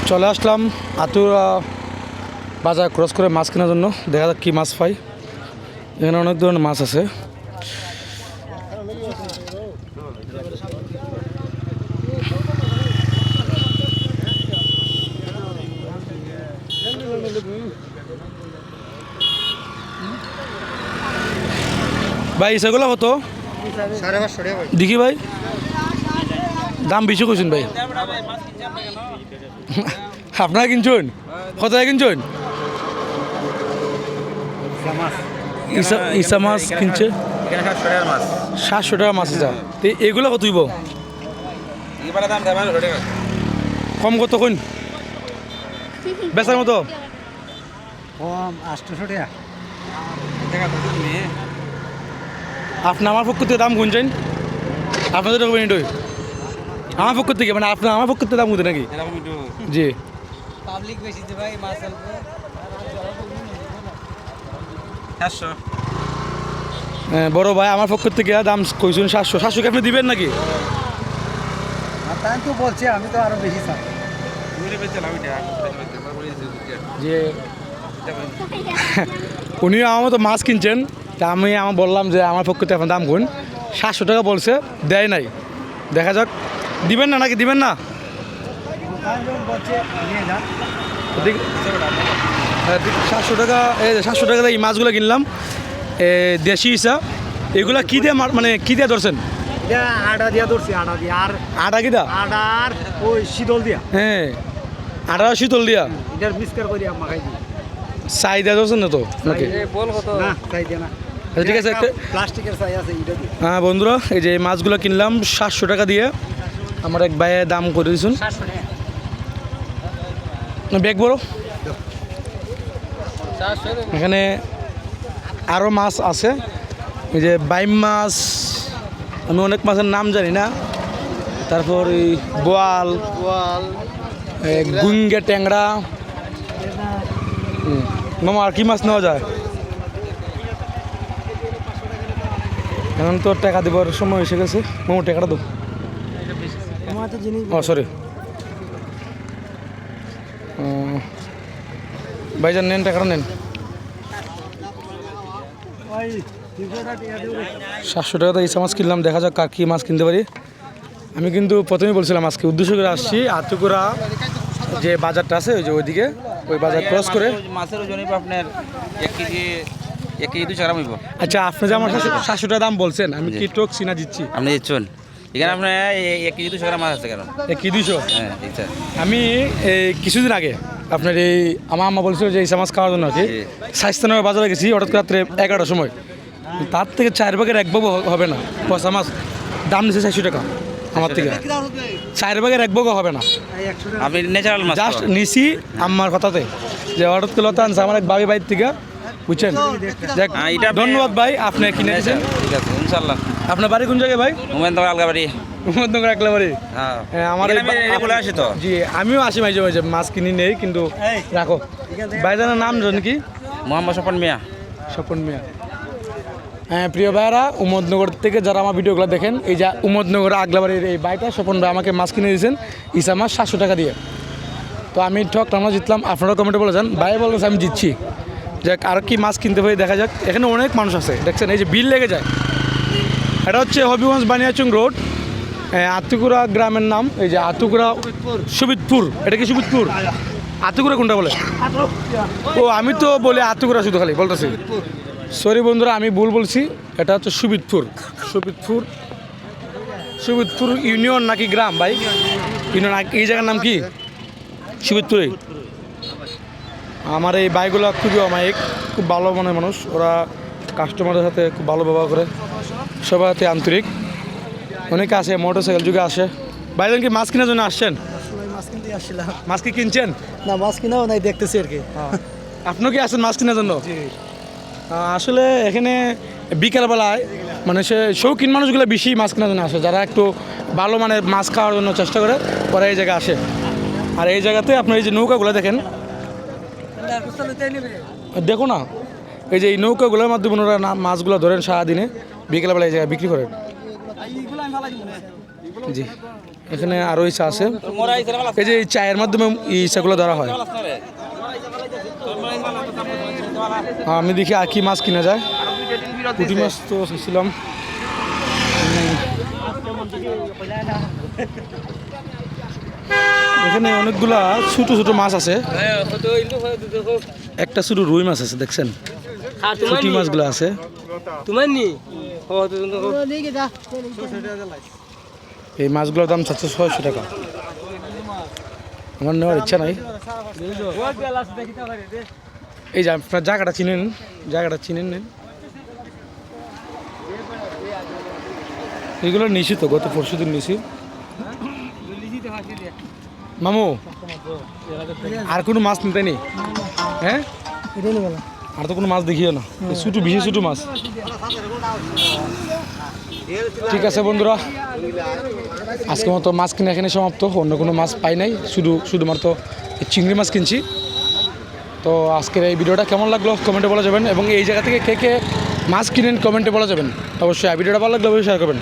চলে আসলাম আতুরা বাজার ক্রস করে মাছ কেনার জন্য। দেখা যাক কী মাছ পাই। এখানে অনেক ধরনের মাছ আছে। ভাই সেগুলো কত? দেখি ভাই, দাম বেশি করছেন ভাই। আপনারা কিনছেন? কত টাকা কিনছেন? ইসা মাছ কিনছে 700 টাকা মাছ। যা তো এগুলো কত হইব? কম কত কোন বেচার মতো? কম 800 টাকা। আপনি আমার পক্ষ থেকে দাম গুনছেন? আপনাদের আমার পক্ষ থেকে, মানে আপনার আমার পক্ষ থেকে দাম গুনতে নাকি? জি পাবলিক বেশি দে ভাই মাছ অল্প। 700। বড় ভাই আমার পক্ষ থেকে দাম কইছেন 700 কি আপনি দিবেন নাকি? তাই তো বলছে, আমি তো আরো বেশি চাই। যে উনিও আমার মতো মাছ কিনছেন, তা আমি বললাম যে আমার পক্ষ থেকে এখন দাম গুন 700 টাকা বলছে, দেয় নাই। দেখা যাক দিবেন না নাকি দিবেন না। বলছে নিয়ে যান। 700 টাকা, এই 700 টাকা দিয়ে এই মাছগুলো কিনলাম, দেশি ইসা। এগুলা কী দিয়ে মানে কী দিয়ে ধরছেন? এটা আটা দিয়া ধরছি, আটা দিয়া। আর আটা কিদা? আটার ওই শীতল দিয়া। হ্যাঁ, আটা শীতল দিয়া। এটার মিক্সকার করে মাখাই দিই। চাই দিয়ে ধরছেন না তো নাকি? না চাই দিয়া না। আচ্ছা ঠিক আছে। প্লাস্টিকের চাই আছে এটা দিয়ে। হ্যাঁ বন্ধুরা, এই যে এই মাছগুলো কিনলাম 700 টাকা দিয়ে। আমার এক ভাইয়ের দাম করে দিয়েছেন। 700 টাকা। ব্যাগ বড়। এখানে আরও মাছ আছে, এই যে বাইম মাছ, আমি অনেক মাছের নাম জানি না। তারপর এই বোয়াল, গুঙ্গে, ট্যাংরা। মামা আর কি মাছ নেওয়া যায়? এখন তো টাকা দেবার সময় এসে গেছে। মামা টাকাটা দেবো। ও সরি ভাইজান, নেন টাকাটা নেন। 700 টাকাতে ইসা মাছ কিনলাম। দেখা যাক কার কী মাছ কিনতে পারি। আমি কিন্তু প্রথমেই বলছিলাম আজকে উদ্দেশ্য করে আসছি আতুকুরা যে বাজারটা আছে, ওই যে ওইদিকে, ওই বাজার ক্রস করে। মাছের ওজন আপনার 1 কেজি 200 গ্রাম হইব। আচ্ছা, আপনি যে আমার 700 টাকা দাম বলছেন, আমি কি টোক চিনা দিচ্ছি? আপনি দিচ্ছেন এখানে আপনার 1 কেজি 200 গ্রাম মাছ আছে কেন? কি 200? হ্যাঁ আচ্ছা। আমি এই কিছুদিন আগে আপনার এই আমার আম্মা বলছিল যে ইসা মাছ খাওয়ার জন্য আর কি স্বাস্থ্যনগর বাজারে গেছি হঠাৎ করে রাত্রে 11টার সময়। তার থেকে 4 ভাগের 1 ভাগ হবে না পয়সা মাছ দাম নিচ্ছে 400 টাকা আমার থেকে। 4 ভাগের 1 ভাগও হবে না। আপনি ন্যাচারাল মাছ জাস্ট নিছি আম্মার কথাতে, যে হঠাৎ করে লতা আনছে আমার এক বাবি বাইর থেকে, বুঝছেন? ধন্যবাদ ভাই, আপনি কিনে দিয়েছেন। ঠিক আছে ইনশাআল্লাহ। আপনার বাড়ি কোন জায়গায় ভাই? মোমেননগর আলগাবাড়ি। মোহাম্মদনগর একলাবাড়ি। হ্যাঁ আমার বলে আসি তো। জি, আমিও আসি মাঝে মাঝে, মাছ কিনি নেই কিন্তু। রাখো ভাইজানের নাম জানেন কি? মোহাম্মদ স্বপন মিয়া। স্বপন মিয়া। হ্যাঁ প্রিয় ভাইরা, উমদনগর থেকে যারা আমার ভিডিওগুলো দেখেন, এই যে উমদনগর আগলাবাড়ির এই ভাইটা স্বপন ভাই আমাকে মাছ কিনে দিয়েছেন ইসা মাছ 700 টাকা দিয়ে। তো আমি ঠকলাম না, জিতলাম। আপনারা কমেন্টে বলে যান ভাই বলছে আমি জিতছি। যাক, আর কি মাছ কিনতে পারি দেখা যাক। এখানে অনেক মানুষ আছে দেখছেন, এই যে বিল লেগে যায়। এটা হচ্ছে হবিগঞ্জ বানিয়াচং রোড, আতুকুরা গ্রামের নাম। এই যে আতুকুরা সুবিদপুর। এটা কি সুবিদপুর? আতুকুরা কোনটা বলে? ও আমি তো বলি আতুকুরা শুধু, খালি বলতেছি। সরি বন্ধুরা, আমি ভুল বলছি। এটা হচ্ছে সুবিদপুর। সুবিদপুর সুবিদপুর ইউনিয়ন নাকি গ্রাম ভাই? ইউনিয়ন। এই জায়গার নাম কি? সুবিদপুরে। আমার এই ভাইগুলো খুবই অমায়িক, খুব ভালো মনের মানুষ। ওরা কাস্টমারের সাথে খুব ভালো ব্যবহার করে, সবার হাতে আন্তরিক। অনেকে আসে, মোটর সাইকেল যুগে আসে। ভাইজান কি মাছ কেনার জন্য আসছেন? মাছ কিনতে আসছিলাম। মাছ কি কিনছেন? না মাছ কিনাও নাই, দেখতেছি আর কি। আপনিও কি আসছেন মাছ কেনার জন্য? আসলে এখানে বিকেলবেলায় মানে সে শৌখিন মানুষগুলো বেশি মাছ কেনার জন্য আসে, যারা একটু ভালো মানের মাছ খাওয়ার জন্য চেষ্টা করে, পরে এই জায়গায় আসে। আর এই জায়গাতে আপনার এই যে নৌকাগুলো দেখেন, দেখো না, এই যে এই নৌকাগুলোর মাধ্যমে ওনারা মাছগুলো ধরেন সারাদিনে, বিকেলবেলা এই জায়গায় বিক্রি করেন। জি। এখানে আরও ইসা আছে। এই যে এই চায়ের মাধ্যমে এই ইসাগুলো ধরা হয়। আমি দেখি আর কি মাছ কিনা যায়। পুঁটি মাছ তো ছিলাম। এখানে অনেকগুলা ছোট ছোট মাছ আছে। একটা ছোট রুই মাছ আছে দেখছেন, পুঁটি মাছগুলো আছে। এই মাছগুলোর দাম 600 টাকা। আমার নেওয়ার ইচ্ছা নাই। এই যে আপনার জায়গাটা চিনেন, নেন। এগুলো নিছি তো, গত পরশুদিন নিছি। মামু আর কোনো মাছ নিতে নেই? হ্যাঁ, আর তো কোনো মাছ দেখিও না, ছোটো বিশেষ ছোটো মাছ। ঠিক আছে বন্ধুরা, আজকের মতো মাছ কিনা এখানে সমাপ্ত। অন্য কোনো মাছ পাই নাই, শুধুমাত্র চিংড়ি মাছ কিনছি। তো আজকের এই ভিডিওটা কেমন লাগলো কমেন্টে বলা যাবেন, এবং এই জায়গা থেকে কে কে মাছ কিনেন কমেন্টে বলা যাবেন অবশ্যই। ভিডিওটা ভালো লাগলে অবশ্যই শেয়ার করবেন।